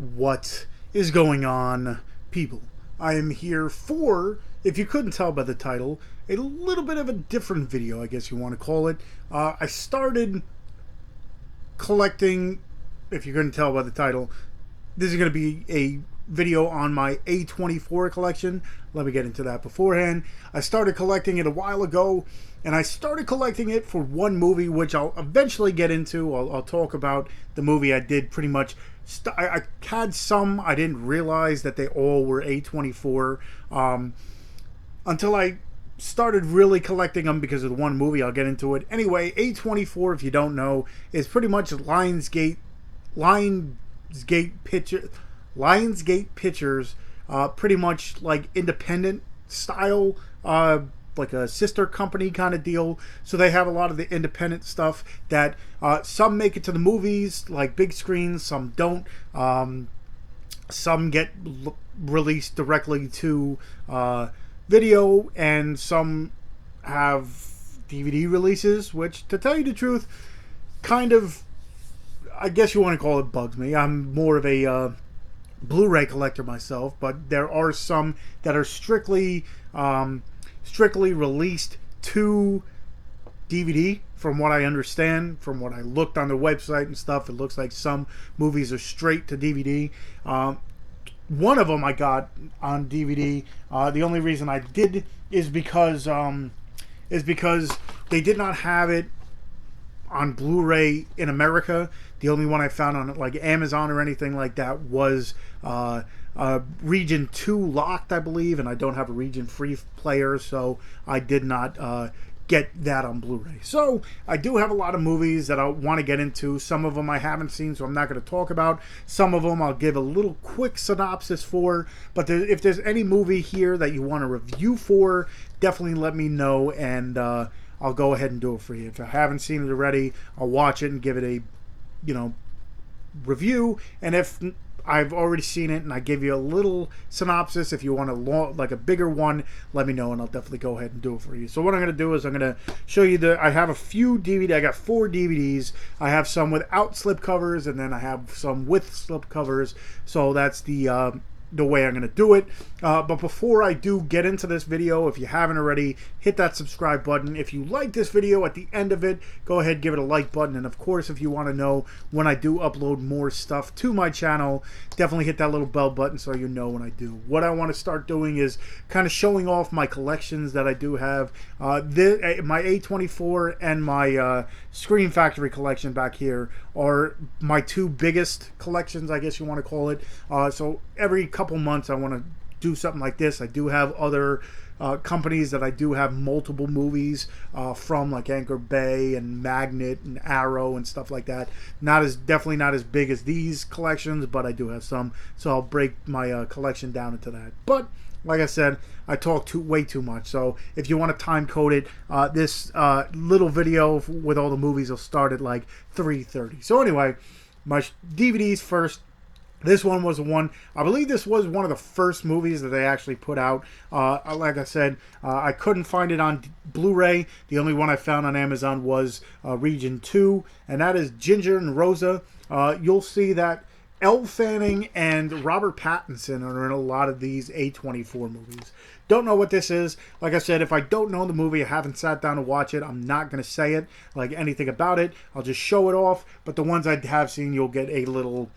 What is going on, people? I am here for, if you couldn't tell by the title, a little bit of a different video, I guess you want to call it. I started collecting, if you couldn't tell by the title, this is going to be a video on my A24 collection. Let me get into that beforehand. I started collecting it a while ago, and I started collecting it for one movie, which I'll eventually get into. I'll talk about the movie I did pretty much. I had some, I didn't realize that they all were A24 until I started really collecting them because of the one movie. I'll get into it. Anyway, A24, if you don't know, is pretty much Lionsgate Pictures, pretty much like independent style, like a sister company kind of deal. So they have a lot of the independent stuff that some make it to the movies, like big screens, some don't. Some get released directly to video, and some have DVD releases, which, to tell you the truth, kind of, I guess you want to call it, bugs me. I'm more of a Blu-ray collector myself, but there are some that are strictly released to DVD. From what I understand, from what I looked on the website and stuff, it looks like some movies are straight to DVD. One of them I got on DVD. The only reason I did is because they did not have it on Blu-ray in America. The only one I found on like Amazon or anything like that was region 2 locked, I believe, and I don't have a region 3 player, so I did not get that on Blu-ray. So I do have a lot of movies that I want to get into. Some of them I haven't seen, so I'm not going to talk about. Some of them I'll give a little quick synopsis for, but if there's any movie here that you want to review for, definitely let me know, and I'll go ahead and do it for you. If I haven't seen it already, I'll watch it and give it a, review. And if I've already seen it and I give you a little synopsis, if you want a bigger one, let me know and I'll definitely go ahead and do it for you. So what I'm going to do is I'm going to show you I have a few DVD. I got 4 DVDs. I have some without slip covers, and then I have some with slip covers. So that's the way I'm going to do it. But before I do get into this video, if you haven't already, hit that subscribe button. If you like this video, at the end of it, go ahead, give it a like button. And of course, if you want to know when I do upload more stuff to my channel, definitely hit that little bell button so you know when I do. What I want to start doing is kind of showing off my collections that I do have. My A24 and my Screen Factory collection back here are my 2 biggest collections, I guess you want to call it. So every couple months I want to do something like this. I do have other companies that I do have multiple movies from, like Anchor Bay and Magnet and Arrow and stuff like that. Definitely not as big as these collections, but I do have some, so I'll break my collection down into that. But like I said, I talk way too much, so if you want to time code it, this little video with all the movies will start at like 3:30. So anyway, my DVDs first. This one was one, I believe this was one of the first movies that they actually put out. Like I said, I couldn't find it on Blu-ray. The only one I found on Amazon was Region 2, and that is Ginger and Rosa. You'll see that Elle Fanning and Robert Pattinson are in a lot of these A24 movies. Don't know what this is. Like I said, if I don't know the movie, I haven't sat down to watch it, I'm not going to say it, like anything about it. I'll just show it off. But the ones I have seen, you'll get a little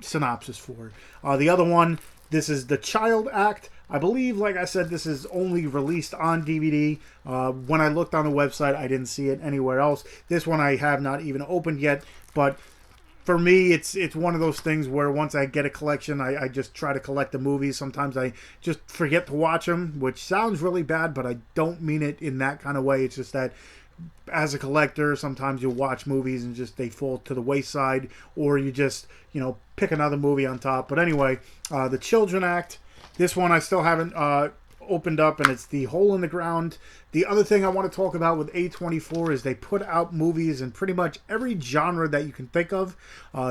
synopsis for. The other one, this is The Child Act. I believe, like I said, this is only released on DVD. When I looked on the website, I didn't see it anywhere else. This one I have not even opened yet, but for me, it's one of those things where once I get a collection, I just try to collect the movies. Sometimes I just forget to watch them, which sounds really bad, but I don't mean it in that kind of way. It's just that as a collector, sometimes you watch movies and just they fall to the wayside, or you just, pick another movie on top. But anyway, The Children Act. This one I still haven't opened up, and it's The Hole in the Ground. The other thing I want to talk about with A24 is they put out movies in pretty much every genre that you can think of.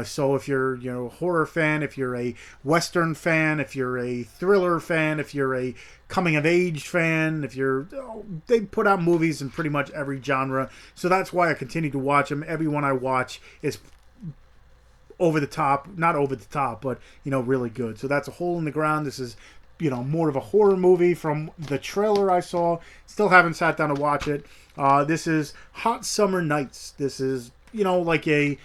So if you're a horror fan, if you're a Western fan, if you're a thriller fan, if you're a coming of age fan, they put out movies in pretty much every genre. So that's why I continue to watch them. Every one I watch is over the top, not over the top, but, you know, really good. So that's A Hole in the Ground. This is, you know, more of a horror movie from the trailer I saw. Still haven't sat down to watch it. This is Hot Summer Nights. This is, you know, like a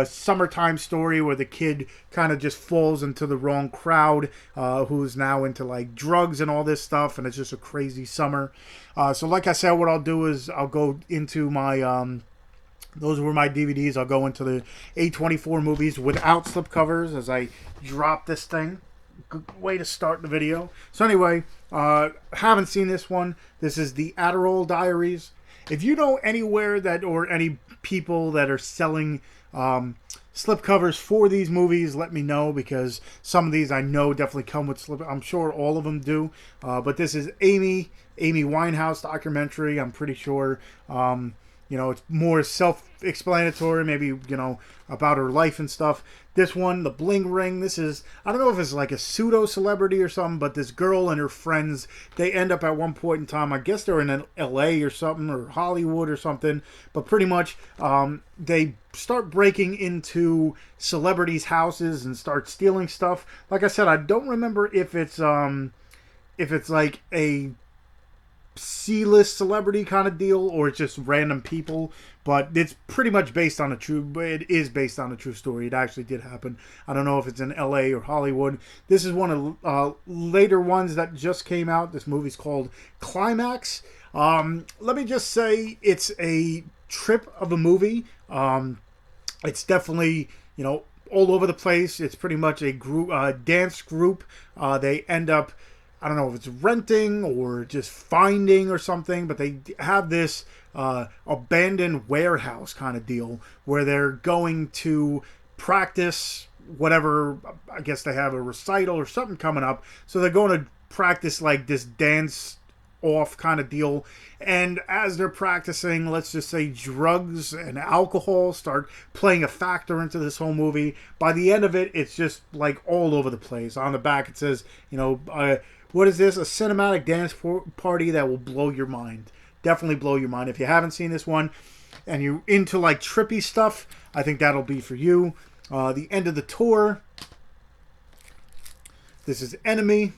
summertime story where the kid kind of just falls into the wrong crowd, who's now into like drugs and all this stuff, and it's just a crazy summer. So like I said, what I'll do is I'll go into my those were my DVDs. I'll go into the A24 movies without slipcovers as I drop this thing. Good way to start the video. So anyway, haven't seen this one. This is the Adderall Diaries. If you know anywhere that, or any people that are selling slipcovers for these movies, let me know, because some of these I know definitely come with slip. I'm sure all of them do. But this is Amy Winehouse documentary. I'm pretty sure. You know, it's more self-explanatory, maybe, you know, about her life and stuff. This one, The Bling Ring, this is, I don't know if it's like a pseudo-celebrity or something, but this girl and her friends, they end up at one point in time, I guess they're in LA or something, or Hollywood or something, but pretty much they start breaking into celebrities' houses and start stealing stuff. Like I said, I don't remember if it's like a C-list celebrity kind of deal or it's just random people, but it's pretty much based on a true, it is based on a true story. It actually did happen. I don't know if it's in LA or Hollywood. This is one of later ones that just came out. This movie's called Climax. Let me just say it's a trip of a movie. It's definitely, you know, all over the place. It's pretty much a group, dance group. They end up, I don't know if it's renting or just finding or something, but they have this abandoned warehouse kind of deal where they're going to practice whatever. I guess they have a recital or something coming up. So they're going to practice like this dance off kind of deal. And as they're practicing, let's just say drugs and alcohol start playing a factor into this whole movie. By the end of it, it's just like all over the place. On the back, it says, you know, what is this? A cinematic dance party that will blow your mind. Definitely blow your mind. If you haven't seen this one and you're into like trippy stuff, I think that'll be for you. The End of the Tour. This is Enemy.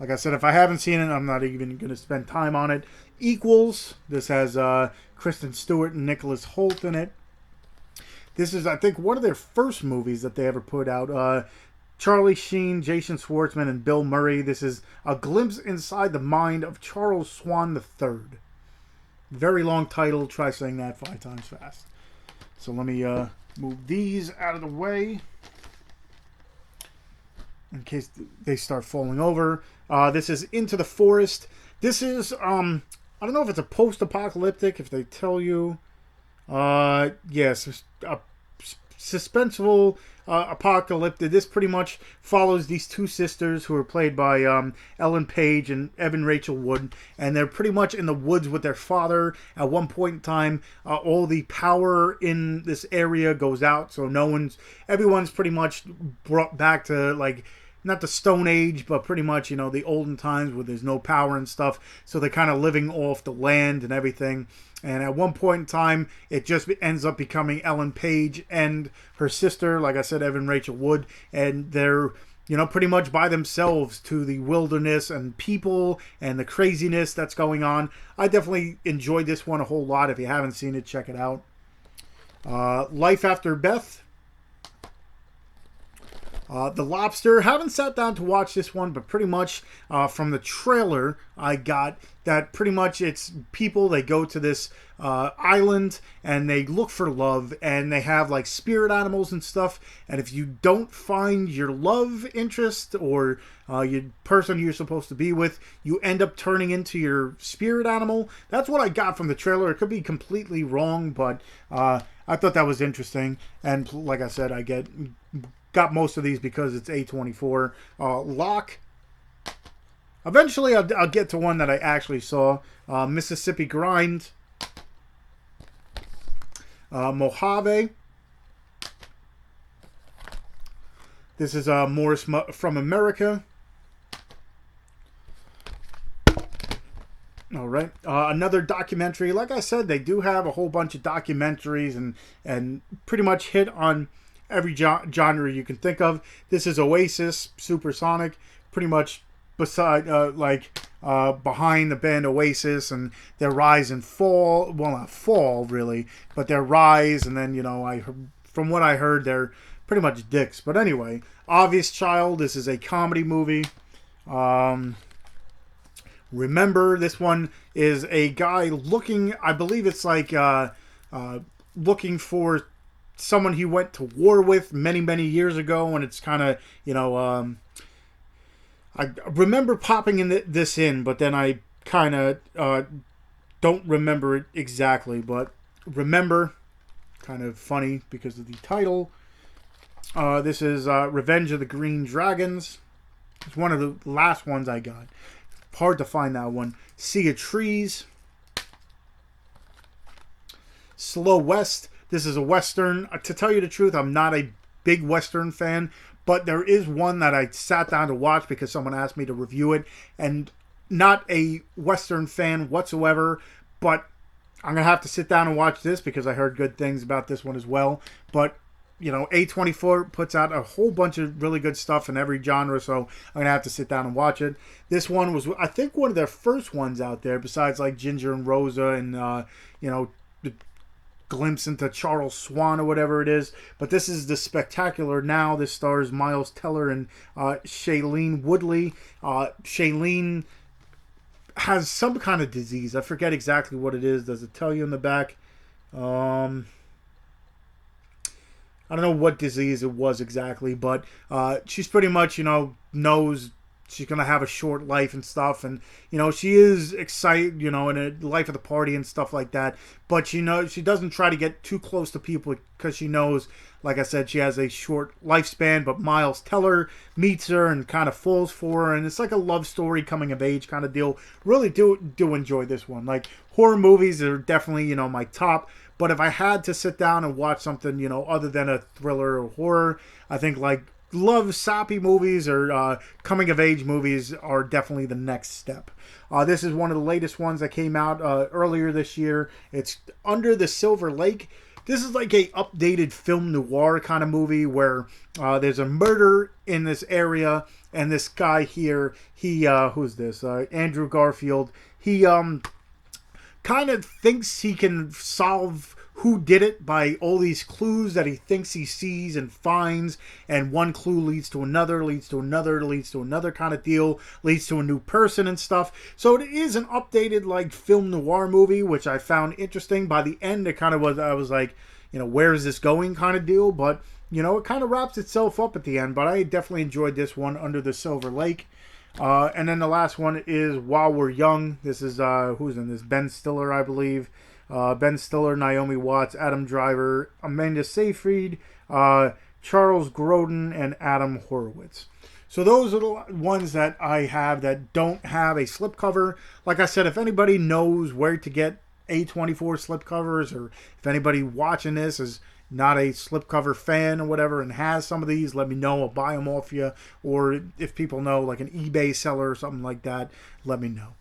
Like I said, if I haven't seen it, I'm not even going to spend time on it. Equals. This has Kristen Stewart and Nicholas Hoult in it. This is, I think, one of their first movies that they ever put out. Charlie Sheen, Jason Schwartzman, and Bill Murray. This is a glimpse inside the mind of Charles Swan III. Very long title. Try saying that 5 times fast. So let me move these out of the way in case they start falling over. This is Into the Forest. This is, I don't know if it's a post-apocalyptic, if they tell you. Yes, a suspenseful apocalyptic. This pretty much follows these two sisters who are played by Ellen Page and Evan Rachel Wood, and they're pretty much in the woods with their father. At one point in time, all the power in this area goes out, so everyone's pretty much brought back to, like, not the Stone Age, but pretty much, you know, the olden times where there's no power and stuff. So they're kind of living off the land and everything. And at one point in time, it just ends up becoming Ellen Page and her sister, like I said, Evan Rachel Wood. And they're, you know, pretty much by themselves to the wilderness and people and the craziness that's going on. I definitely enjoyed this one a whole lot. If you haven't seen it, check it out. Life After Beth. The Lobster. Haven't sat down to watch this one, but pretty much from the trailer I got that pretty much it's people, they go to this island and they look for love, and they have like spirit animals and stuff, and if you don't find your love interest or your person you're supposed to be with, you end up turning into your spirit animal. That's what I got from the trailer. It could be completely wrong, but I thought that was interesting. And like I said, I got most of these because it's A24. Lock. Eventually, I'll get to one that I actually saw. Mississippi Grind. Mojave. This is Morris from America. All right. Another documentary. Like I said, they do have a whole bunch of documentaries and pretty much hit on every genre you can think of. This is Oasis, Supersonic, pretty much beside behind the band Oasis and their rise and fall. Well, not fall really, but their rise. And then from what I heard, they're pretty much dicks. But anyway, Obvious Child. This is a comedy movie. Remember, this one is a guy looking, I believe it's like looking for someone he went to war with many, many years ago, and it's kind of, I remember popping this in, but then I kind of don't remember it exactly, but Remember, kind of funny because of the title. This is Revenge of the Green Dragons. It's one of the last ones I got. Hard to find that one. Sea of Trees. Slow West. This is a Western. To tell you the truth, I'm not a big Western fan, but there is one that I sat down to watch because someone asked me to review it, and not a Western fan whatsoever, but I'm going to have to sit down and watch this because I heard good things about this one as well. But A24 puts out a whole bunch of really good stuff in every genre, so I'm going to have to sit down and watch it. This one was, I think, one of their first ones out there, besides like Ginger and Rosa and, the glimpse into Charles Swan or whatever it is. But this is The Spectacular Now. This stars Miles Teller and Shailene Woodley. Shailene has some kind of disease. I forget exactly what it is. Does it tell you in the back? I don't know what disease it was exactly, but she's pretty much, knows she's going to have a short life and stuff. And, she is excited, in a life of the party and stuff like that. But, she doesn't try to get too close to people because she knows, like I said, she has a short lifespan. But Miles Teller meets her and kind of falls for her. And it's like a love story, coming of age kind of deal. Really do enjoy this one. Like, horror movies are definitely, my top. But if I had to sit down and watch something, other than a thriller or horror, I think like love sappy movies or coming of age movies are definitely the next step. This is one of the latest ones that came out earlier this year. It's Under the Silver Lake. This is like a updated film noir kind of movie where there's a murder in this area, and this guy here, he who's this? Andrew Garfield. He kind of thinks he can solve who did it by all these clues that he thinks he sees and finds, and one clue leads to another, leads to another, leads to another kind of deal, leads to a new person and stuff. So it is an updated like film noir movie, which I found interesting. By the end, it kind of was, I was like, where is this going kind of deal, but it kind of wraps itself up at the end. But I definitely enjoyed this one, Under the Silver Lake. And then the last one is While We're Young. This is who's in this? Ben Stiller, I believe. Ben Stiller, Naomi Watts, Adam Driver, Amanda Seyfried, Charles Grodin, and Adam Horowitz. So those are the ones that I have that don't have a slipcover. Like I said, if anybody knows where to get A24 slipcovers, or if anybody watching this is not a slipcover fan or whatever and has some of these, let me know. I'll buy them off you. Or if people know, like an eBay seller or something like that, let me know.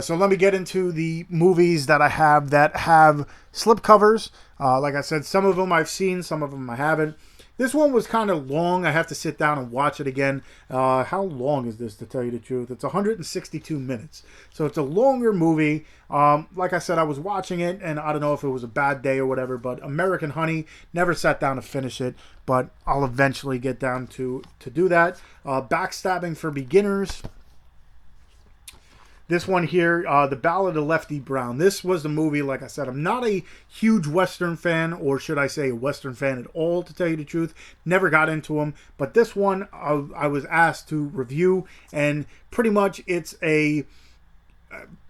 So let me get into the movies that I have that have slipcovers. Like I said, some of them I've seen, some of them I haven't. This one was kind of long. I have to sit down and watch it again. How long is this, to tell you the truth? It's 162 minutes. So it's a longer movie. Like I said, I was watching it, and I don't know if it was a bad day or whatever, but American Honey, never sat down to finish it, but I'll eventually get down to do that. Backstabbing for Beginners. This one here, The Ballad of Lefty Brown. This was the movie, like I said, I'm not a huge Western fan, or should I say a Western fan at all, to tell you the truth. Never got into them. But this one I was asked to review, and pretty much it's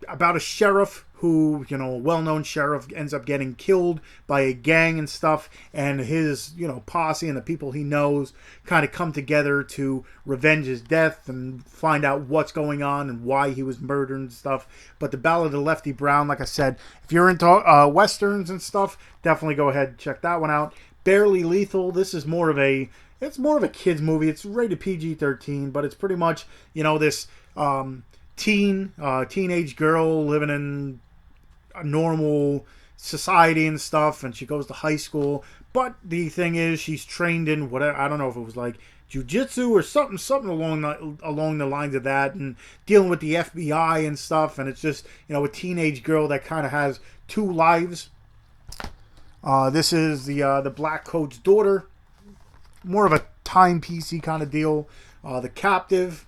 about a sheriff who, a well-known sheriff, ends up getting killed by a gang and stuff, and his, posse and the people he knows kind of come together to revenge his death and find out what's going on and why he was murdered and stuff. But The Ballad of Lefty Brown, like I said, if you're into Westerns and stuff, definitely go ahead and check that one out. Barely Lethal, this is more of a kid's movie. It's rated PG-13, but it's pretty much, this teenage girl living in a normal society and stuff, and she goes to high school, But the thing is, she's trained in whatever, I don't know if it was like jujitsu or something along the lines of that, and dealing with the FBI and stuff. And it's just, a teenage girl that kind of has two lives. This is the Black Coat's daughter, more of a timepiecey kind of deal. The Captive,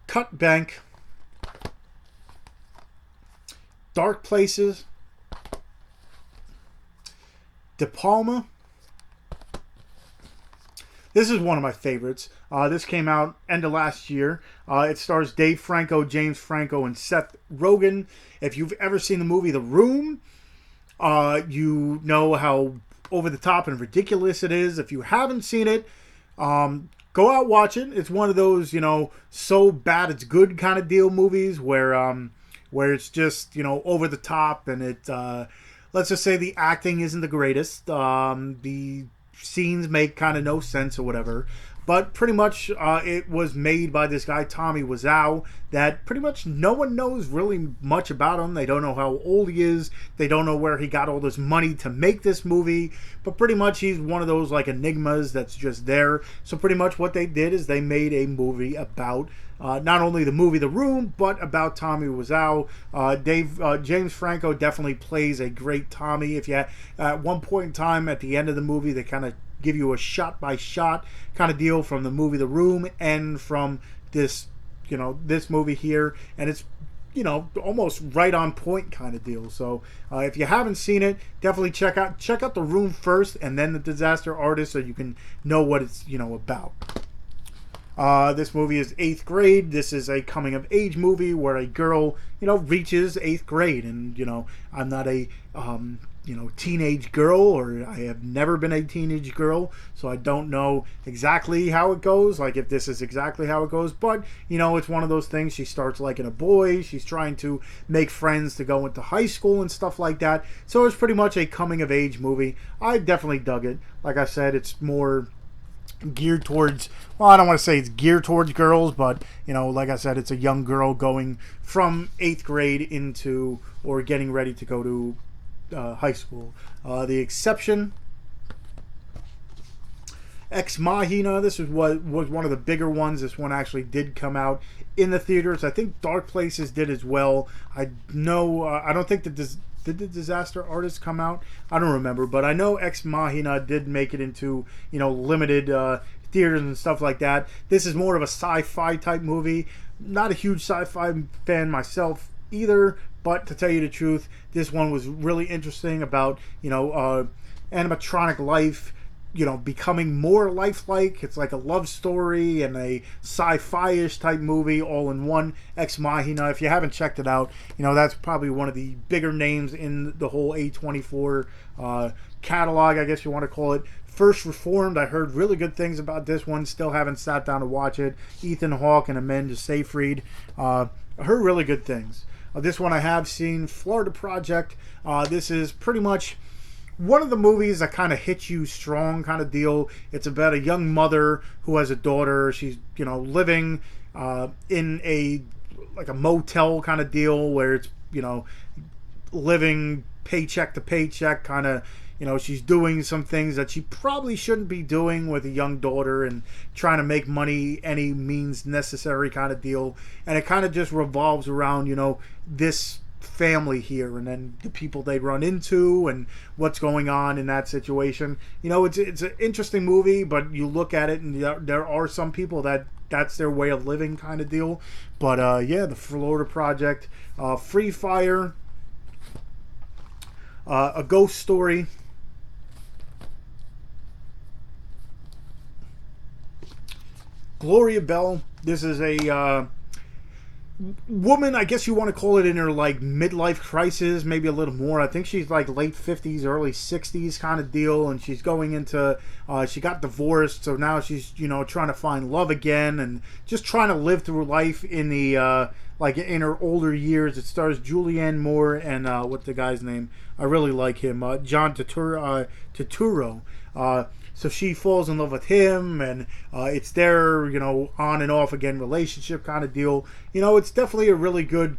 Cut Bank, Dark Places, De Palma. This is one of my favorites. This came out end of last year. It stars Dave Franco, James Franco, and Seth Rogen. If you've ever seen the movie The Room, you know how over the top and ridiculous it is. If you haven't seen it, go out, watch it. It's one of those, so bad it's good kind of deal movies where it's just, over the top, and it, let's just say the acting isn't the greatest. The scenes make kind of no sense or whatever. But pretty much it was made by this guy, Tommy Wiseau, that pretty much no one knows really much about him. They don't know how old he is. They don't know where he got all this money to make this movie. But pretty much he's one of those like enigmas that's just there. So pretty much what they did is they made a movie about not only the movie The Room, but about Tommy Wiseau. James Franco definitely plays a great Tommy. If you at one point in time at the end of the movie, they kind of give you a shot-by-shot kind of deal from the movie The Room and from this, this movie here, and it's, almost right on point kind of deal. So if you haven't seen it, definitely check out The Room first, and then The Disaster Artist, so you can know what it's, about. This movie is 8th grade. This is a coming-of-age movie where a girl, reaches 8th grade, and, I'm not a teenage girl, or I have never been a teenage girl, so I don't know exactly how it goes, like if this is exactly how it goes, but, it's one of those things. She starts liking a boy, she's trying to make friends to go into high school and stuff like that, so it's pretty much a coming-of-age movie. I definitely dug it. Like I said, it's more geared towards, well, I don't want to say it's geared towards girls, but, like I said, it's a young girl going from 8th grade into, or getting ready to go to high school. The Exception, Ex Machina. This was one of the bigger ones. This one actually did come out in the theaters. I think Dark Places did as well. I know. I don't think did the Disaster Artist come out? I don't remember, but I know Ex Machina did make it into limited theaters and stuff like that. This is more of a sci-fi type movie. Not a huge sci-fi fan myself either, but to tell you the truth, this one was really interesting about, animatronic life, becoming more lifelike. It's like a love story and a sci-fi-ish type movie all in one. Ex Machina. If you haven't checked it out, that's probably one of the bigger names in the whole A24 catalog, I guess you want to call it. First Reformed, I heard really good things about this one. Still haven't sat down to watch it. Ethan Hawke and Amanda Seyfried. I heard really good things. This one I have seen, Florida Project. This is pretty much one of the movies that kind of hits you strong kind of deal. It's about a young mother who has a daughter. She's, living in a motel kind of deal where it's, living paycheck to paycheck kind of. She's doing some things that she probably shouldn't be doing with a young daughter and trying to make money any means necessary kind of deal. And it kind of just revolves around, this family here and then the people they run into and what's going on in that situation. It's an interesting movie, but you look at it and there are some people that's their way of living kind of deal. But the Florida Project, Free Fire, A Ghost Story, Gloria Belle. This is a woman, I guess you want to call it, in her midlife crisis, maybe a little more. I think she's late 50s, early 60s kind of deal, and she's going into she got divorced, so now she's trying to find love again and just trying to live through life in the in her older years. It stars Julianne Moore and what's the guy's name? I really like him, John Turturro. So she falls in love with him, and it's their, on and off again relationship kind of deal. It's definitely a really good,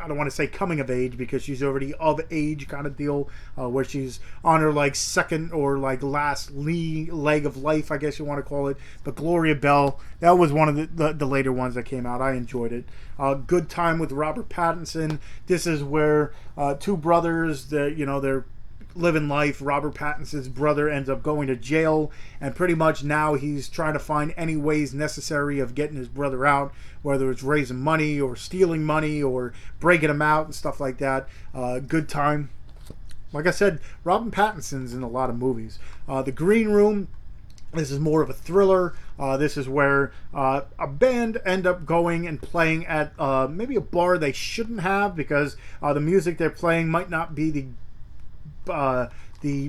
I don't want to say coming of age, because she's already of age kind of deal, where she's on her like second or like last leg of life, I guess you want to call it. But Gloria Belle, that was one of the later ones that came out. I enjoyed it. Good Time with Robert Pattinson. This is where two brothers, they're living life. Robert Pattinson's brother ends up going to jail, and pretty much now he's trying to find any ways necessary of getting his brother out, whether it's raising money or stealing money or breaking him out and stuff like that. Good Time. Like I said, Robert Pattinson's in a lot of movies. The Green Room. This is more of a thriller. This is where a band end up going and playing at maybe a bar they shouldn't have, because the music they're playing might not be the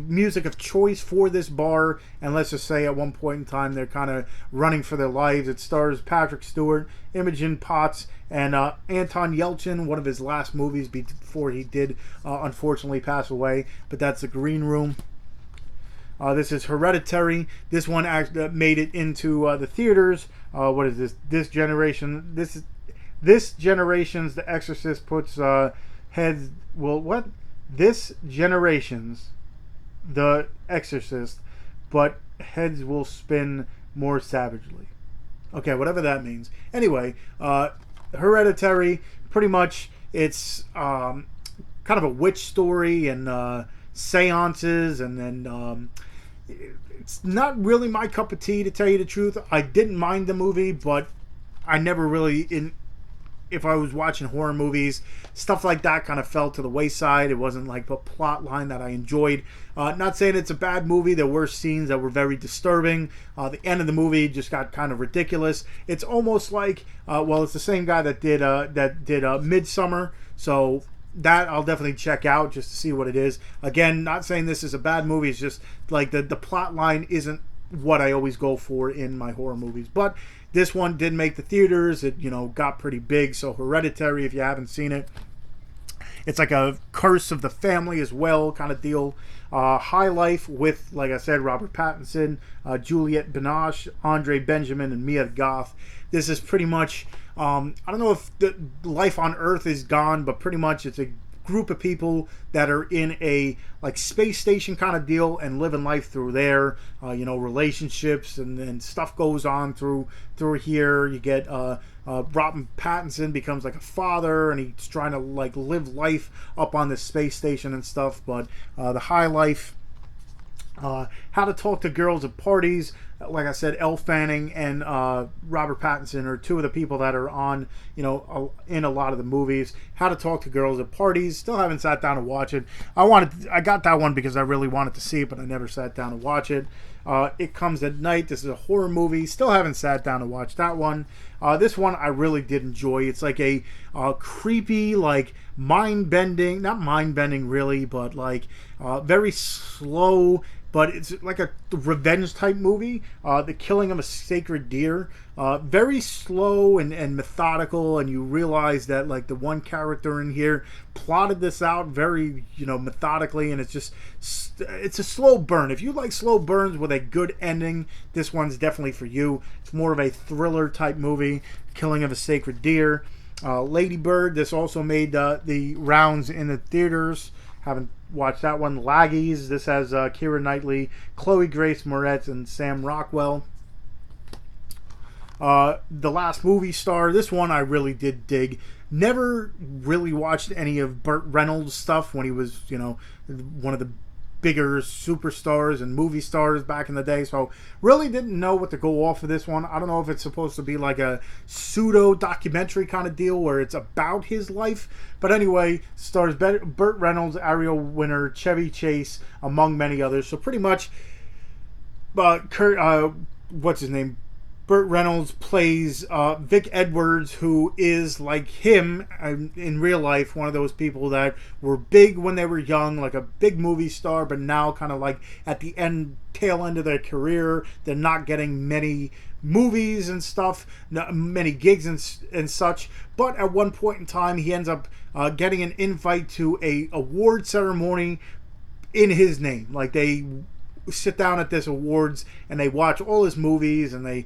music of choice for this bar, and let's just say at one point in time they're kind of running for their lives. It stars Patrick Stewart, Imogen Potts, and Anton Yelchin, one of his last movies before he did unfortunately pass away. But that's The Green Room. This is Hereditary. This one actually made it into the theaters. What is this? This generation's The Exorcist puts heads. Well, what? This generation's The Exorcist, but heads will spin more savagely. Okay, whatever that means. Anyway, Hereditary, pretty much it's kind of a witch story and seances, and then it's not really my cup of tea, to tell you the truth. I didn't mind the movie, but I never really, if I was watching horror movies, stuff like that kind of fell to the wayside. It wasn't like a plot line that I enjoyed. Not saying it's a bad movie. There were scenes that were very disturbing. The end of the movie just got kind of ridiculous. It's almost like, it's the same guy that did Midsummer, so that I'll definitely check out just to see what it is. Again, not saying this is a bad movie. It's just like the plot line isn't what I always go for in my horror movies. But this one did make the theaters. It, got pretty big. So Hereditary, if you haven't seen it, it's like a curse of the family as well kind of deal. High Life with, like I said, Robert Pattinson, Juliette Binoche, Andre Benjamin, and Mia Goth. This is pretty much, I don't know if the life on Earth is gone, but pretty much it's a group of people that are in a like space station kind of deal and living life through there. Relationships and stuff goes on through here. You get Robert Pattinson becomes like a father, and he's trying to like live life up on this space station and stuff. But the High Life, How to Talk to Girls at Parties. Like I said, Elle Fanning and Robert Pattinson are two of the people that are on, in a lot of the movies. How to Talk to Girls at Parties. Still haven't sat down to watch it. I got that one because I really wanted to see it, but I never sat down to watch it. It Comes at Night. This is a horror movie. Still haven't sat down to watch that one. This one I really did enjoy. It's like a creepy, like mind-bending, not mind-bending really, but like very slow, but it's like a revenge type movie. The Killing of a Sacred Deer. Very slow and methodical, and you realize that like the one character in here plotted this out very, methodically, and it's a slow burn. If you like slow burns with a good ending, this one's definitely for you. It's more of a thriller type movie. Killing of a Sacred Deer. Lady Bird. This also made the rounds in the theaters. Haven't watched that one. Laggies. This has Keira Knightley, Chloe Grace Moretz, and Sam Rockwell. The Last Movie Star. This one I really did dig. Never really watched any of Burt Reynolds' stuff when he was, one of the bigger superstars and movie stars back in the day, so really didn't know what to go off of this one. I don't know if it's supposed to be like a pseudo documentary kind of deal where it's about his life, but anyway, stars Burt Reynolds, Ariel Winter, Chevy Chase, among many others. So pretty much what's his name, Burt Reynolds plays Vic Edwards, who is like him in real life, one of those people that were big when they were young, like a big movie star, but now kind of like at the tail end of their career, they're not getting many movies and stuff, many gigs and such. But at one point in time, he ends up getting an invite to a award ceremony in his name. Like they sit down at this awards and they watch all his movies and they,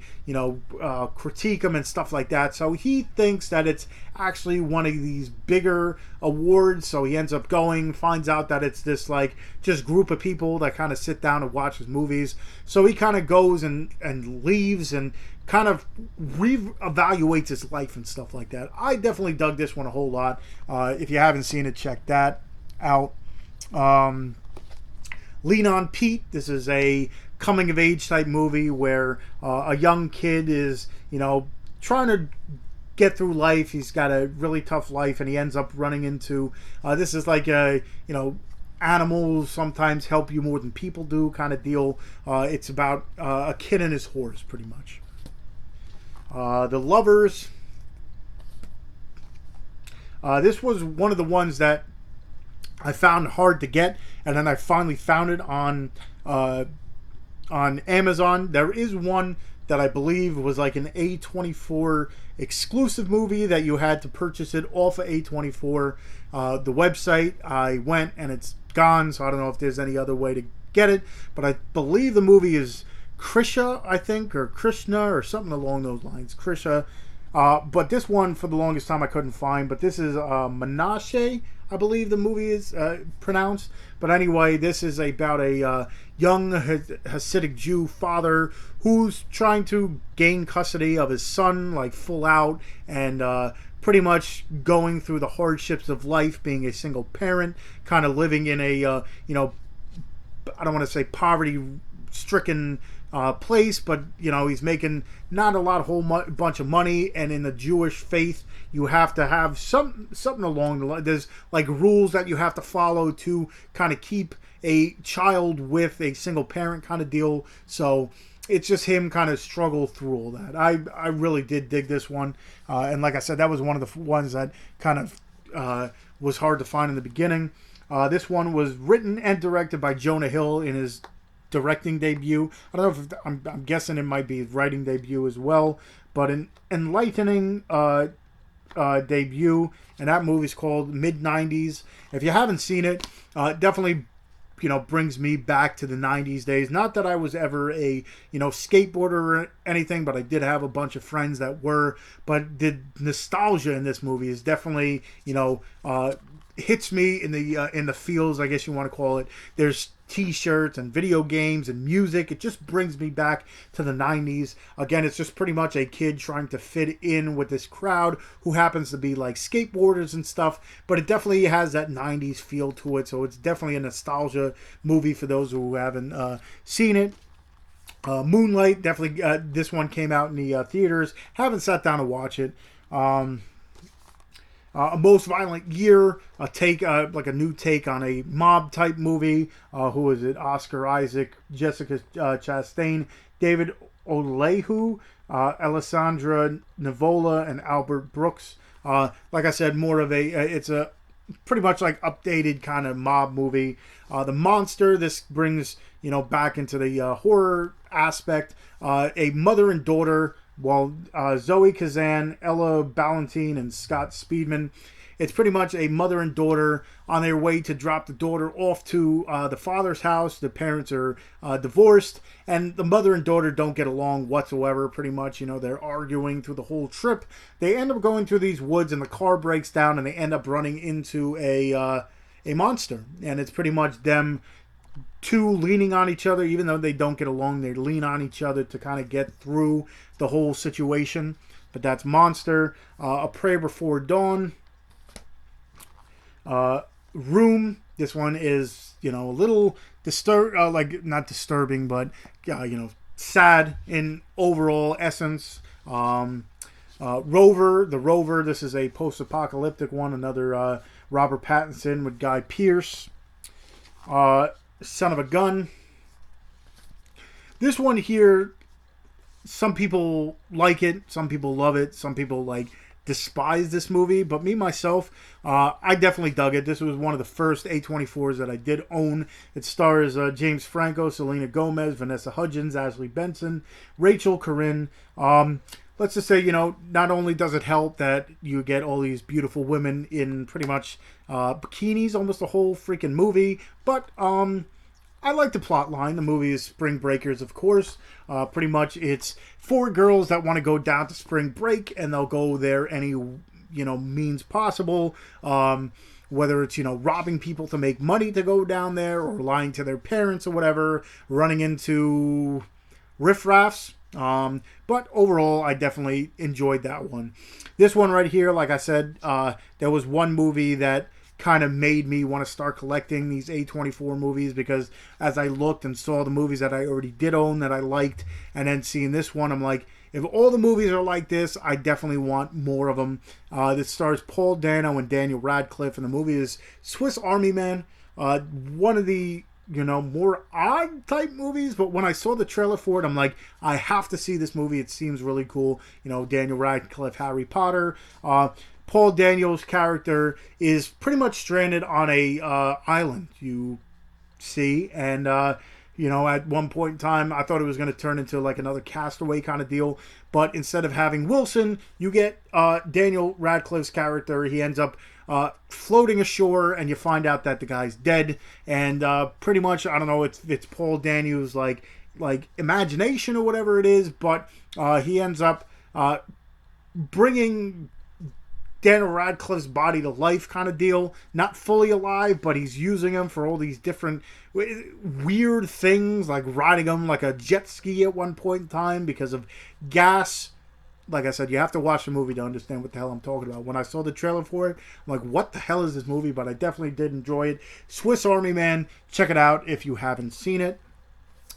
critique them and stuff like that. So he thinks that it's actually one of these bigger awards. So he ends up going, finds out that it's this like just group of people that kind of sit down and watch his movies. So he kind of goes and leaves and kind of reevaluates his life and stuff like that. I definitely dug this one a whole lot. If you haven't seen it, check that out. Lean on Pete. This is a coming of age type movie where a young kid is, trying to get through life. He's got a really tough life and he ends up running into, this is like a, animals sometimes help you more than people do kind of deal. It's about a kid and his horse, pretty much. The Lovers. This was one of the ones that I found hard to get, and then I finally found it on Amazon. There is one that I believe was like an A24 exclusive movie that you had to purchase it off of A24. The website, I went and it's gone, so I don't know if there's any other way to get it, but I believe the movie is Krisha, I think, or Krishna, or something along those lines. Krisha. But this one, for the longest time, I couldn't find. But this is Menashe, I believe the movie is pronounced. But anyway, this is about a young Hasidic Jew father who's trying to gain custody of his son, like full out, and pretty much going through the hardships of life, being a single parent, kind of living in a, I don't want to say poverty-stricken place, but he's making not a lot of bunch of money, and in the Jewish faith you have to have something along the line. There's like rules that you have to follow to kind of keep a child with a single parent kind of deal. So it's just him kind of struggle through all that. I really did dig this one, and like I said, that was one of the ones that kind of was hard to find in the beginning. This one was written and directed by Jonah Hill in his directing debut. I don't know if I'm guessing it might be his writing debut as well, but an enlightening debut, and that movie's called Mid-90s. If you haven't seen it, definitely brings me back to the 90s days. Not that I was ever a skateboarder or anything, but I did have a bunch of friends that were. But the nostalgia in this movie is definitely hits me in the feels, I guess you want to call it. There's t-shirts and video games and music. It just brings me back to the 90s. Again, it's just pretty much a kid trying to fit in with this crowd who happens to be like skateboarders and stuff, but it definitely has that 90s feel to it. So it's definitely a nostalgia movie for those who haven't seen it. Moonlight, definitely this one came out in the theaters. Haven't sat down to watch it. A Most Violent Year, like a new take on a mob type movie. Who is it? Oscar Isaac, Jessica Chastain, David Oyelowo, Alessandra Nivola, and Albert Brooks. Like I said, more of it's a pretty much like updated kind of mob movie. The Monster, this brings back into the horror aspect. A mother and daughter. Well, Zoe Kazan, Ella Ballantine, and Scott Speedman. It's pretty much a mother and daughter on their way to drop the daughter off to the father's house. The parents are divorced, and the mother and daughter don't get along whatsoever. Pretty much, they're arguing through the whole trip. They end up going through these woods, and the car breaks down, and they end up running into a monster. And it's pretty much them two leaning on each other. Even though they don't get along, they lean on each other to kind of get through the whole situation. But that's Monster. A Prayer Before Dawn. Room. This one is a little not disturbing, but sad in overall essence. Rover. The Rover. This is a post-apocalyptic one. Another Robert Pattinson with Guy Pearce. Son of a Gun. This one here, some people like it, some people love it, some people despise this movie, but me myself, I definitely dug it. This was one of the first A24s that I did own. It stars James Franco, Selena Gomez, Vanessa Hudgens, Ashley Benson, Rachel Corinne. Let's just say, not only does it help that you get all these beautiful women in pretty much bikinis almost the whole freaking movie, but I like the plot line. The movie is Spring Breakers, of course. Pretty much it's 4 girls that want to go down to spring break, and they'll go there any, means possible. Whether it's, robbing people to make money to go down there, or lying to their parents or whatever, running into riffraffs. But overall, I definitely enjoyed that one. This one right here, like I said, there was one movie that kind of made me want to start collecting these A24 movies, because as I looked and saw the movies that I already did own that I liked, and then seeing this one, I'm like, if all the movies are like this, I definitely want more of them. This stars Paul Dano and Daniel Radcliffe, and the movie is Swiss Army Man. One of the more odd type movies, but when I saw the trailer for it, I'm like, I have to see this movie. It seems really cool. Daniel Radcliffe, Harry Potter. Paul Daniel's character is pretty much stranded on a island, you see, and at one point in time, I thought it was going to turn into like another Castaway kind of deal, but instead of having Wilson, you get Daniel Radcliffe's character. He ends up floating ashore, and you find out that the guy's dead, and pretty much, I don't know, it's Paul Daniel's like imagination or whatever it is, but he ends up bringing Daniel Radcliffe's body to life kind of deal. Not fully alive, but he's using him for all these different weird things, like riding him like a jet ski at one point in time because of gas. Like I said, you have to watch the movie to understand what the hell I'm talking about. When I saw the trailer for it, I'm like, what the hell is this movie? But I definitely did enjoy it. Swiss Army Man, check it out if you haven't seen it.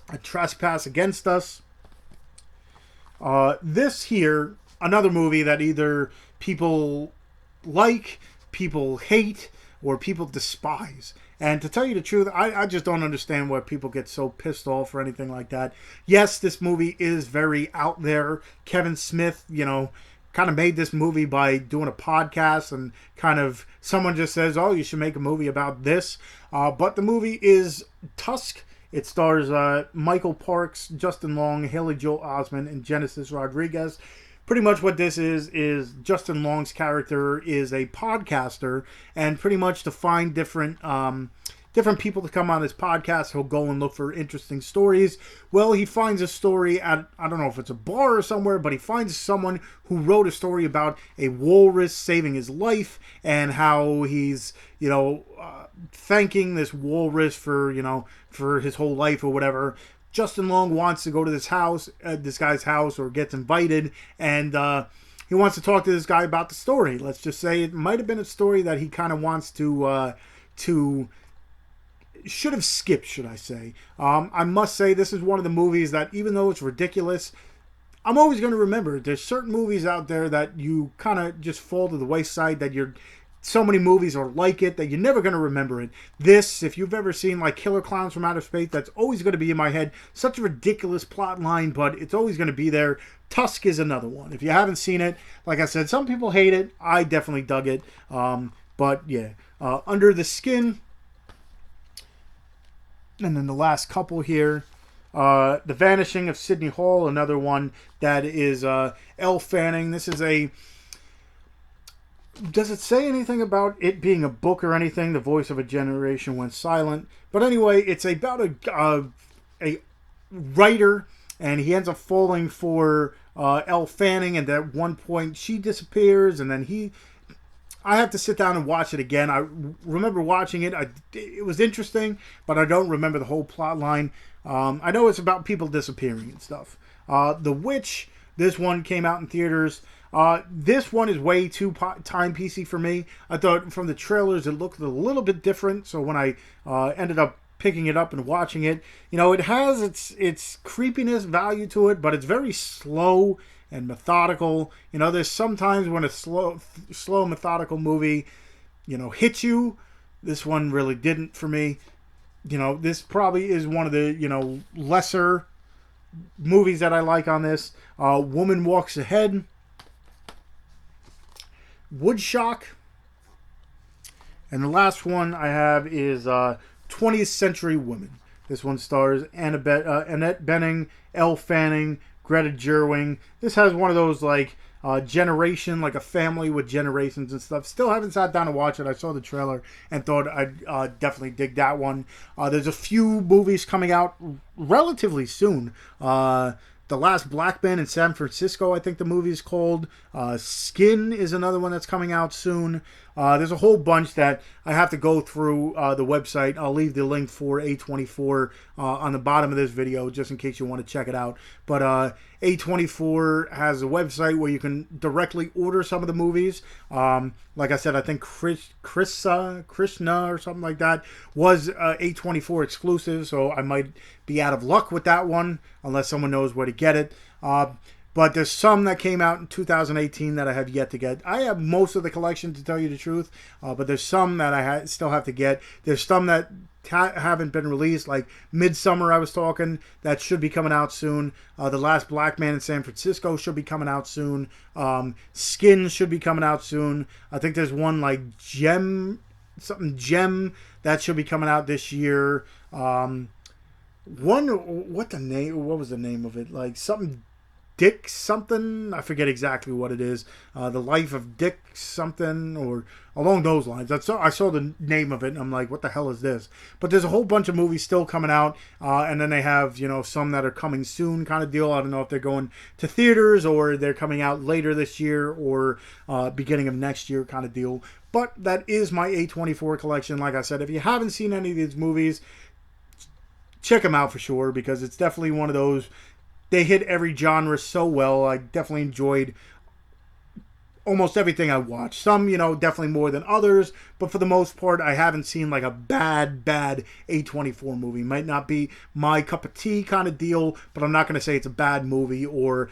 A Trespass Against Us. This here, another movie that either people like, people hate, or people despise. And to tell you the truth, I just don't understand why people get so pissed off or anything like that. Yes, this movie is very out there. Kevin Smith, kind of made this movie by doing a podcast, and kind of someone just says, oh, you should make a movie about this. But the movie is Tusk. It stars Michael Parks, Justin Long, Haley Joel Osment, and Genesis Rodriguez. Pretty much what this is Justin Long's character is a podcaster, and pretty much to find different people to come on this podcast, he'll go and look for interesting stories. Well, he finds a story at, I don't know if it's a bar or somewhere, but he finds someone who wrote a story about a walrus saving his life, and how he's, thanking this walrus for his whole life or whatever. Justin Long wants to go to this guy's house, or gets invited, and he wants to talk to this guy about the story. Let's just say it might have been a story that he kind of wants to should have skipped, should I say. I must say, this is one of the movies that, even though it's ridiculous, I'm always going to remember. There's certain movies out there that you kind of just fall to the wayside, that so many movies are like it that you're never going to remember it. This, if you've ever seen like Killer Clowns from Outer Space, that's always going to be in my head. Such a ridiculous plot line, but it's always going to be there. Tusk is another one. If you haven't seen it, like I said, some people hate it. I definitely dug it. But yeah, Under the Skin. And then the last couple here. The Vanishing of Sydney Hall, another one that is Elle Fanning. This is a... Does it say anything about it being a book or anything? The Voice of a Generation Went Silent. But anyway, it's about a writer, and he ends up falling for Elle Fanning, and at one point she disappears, and then I have to sit down and watch it again. I remember watching it. It was interesting, but I don't remember the whole plot line. I know it's about people disappearing and stuff. The Witch, this one came out in theaters. This one is way too time-piecey for me. I thought from the trailers it looked a little bit different, so when I ended up picking it up and watching it, it has its creepiness value to it, but it's very slow and methodical. There's sometimes when a slow methodical movie, hits you. This one really didn't for me. This probably is one of the, lesser movies that I like on this. Woman Walks Ahead. Woodshock. And the last one I have is 20th Century Women. This one stars Annette Bening, Elle Fanning, Greta Gerwig. This has one of those like generation, like a family with generations and stuff. Still haven't sat down to watch it. I saw the trailer and thought I'd definitely dig that one. There's a few movies coming out relatively soon. The Last Black Man in San Francisco, I think the movie is called. Skin is another one that's coming out soon. There's a whole bunch that I have to go through the website. I'll leave the link for A24 on the bottom of this video just in case you want to check it out. But A24 has a website where you can directly order some of the movies. Like I said, I think Krishna or something like that was A24 exclusive, so I might be out of luck with that one unless someone knows where to get it. But there's some that came out in 2018 that I have yet to get. I have most of the collection, to tell you the truth, but there's some that I still have to get. There's some that haven't been released, like Midsummer I was talking, that should be coming out soon. The Last Black Man in San Francisco should be coming out soon. Skin should be coming out soon. I think there's one like Gem, that should be coming out this year. What was the name of it? Like something Dick something, I forget exactly what it is. The Life of Dick something, or along those lines. I saw the name of it and I'm like, what the hell is this? But there's a whole bunch of movies still coming out, and then they have, some that are coming soon kind of deal. I don't know if they're going to theaters or they're coming out later this year or beginning of next year kind of deal. But that is my A24 collection. Like I said, if you haven't seen any of these movies, check them out for sure, because it's definitely one of those. They hit every genre so well. I definitely enjoyed almost everything I watched. Some, definitely more than others. But for the most part, I haven't seen like a bad A24 movie. Might not be my cup of tea kind of deal, but I'm not going to say it's a bad movie or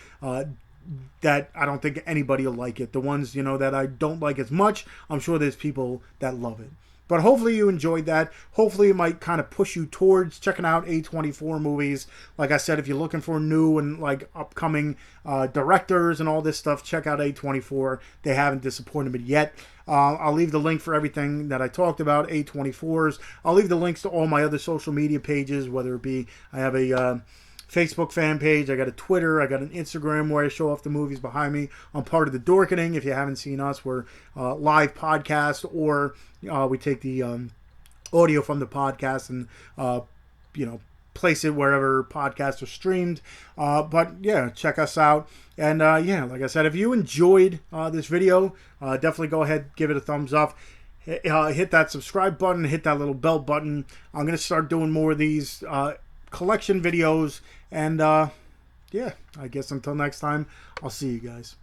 that I don't think anybody will like it. The ones, that I don't like as much, I'm sure there's people that love it. But hopefully you enjoyed that. Hopefully it might kind of push you towards checking out A24 movies. Like I said, if you're looking for new and like upcoming directors and all this stuff, check out A24. They haven't disappointed me yet. I'll leave the link for everything that I talked about, A24's. I'll leave the links to all my other social media pages, whether it be I have a Facebook fan page, I got a Twitter, I got an Instagram where I show off the movies behind me. I'm part of the Dorkening. If you haven't seen us, we're live podcast, or we take the audio from the podcast and place it wherever podcasts are streamed. But yeah, check us out. And yeah, like I said, if you enjoyed this video, definitely go ahead, give it a thumbs up. Hit that subscribe button, hit that little bell button. I'm going to start doing more of these collection videos, and yeah, I guess until next time, I'll see you guys.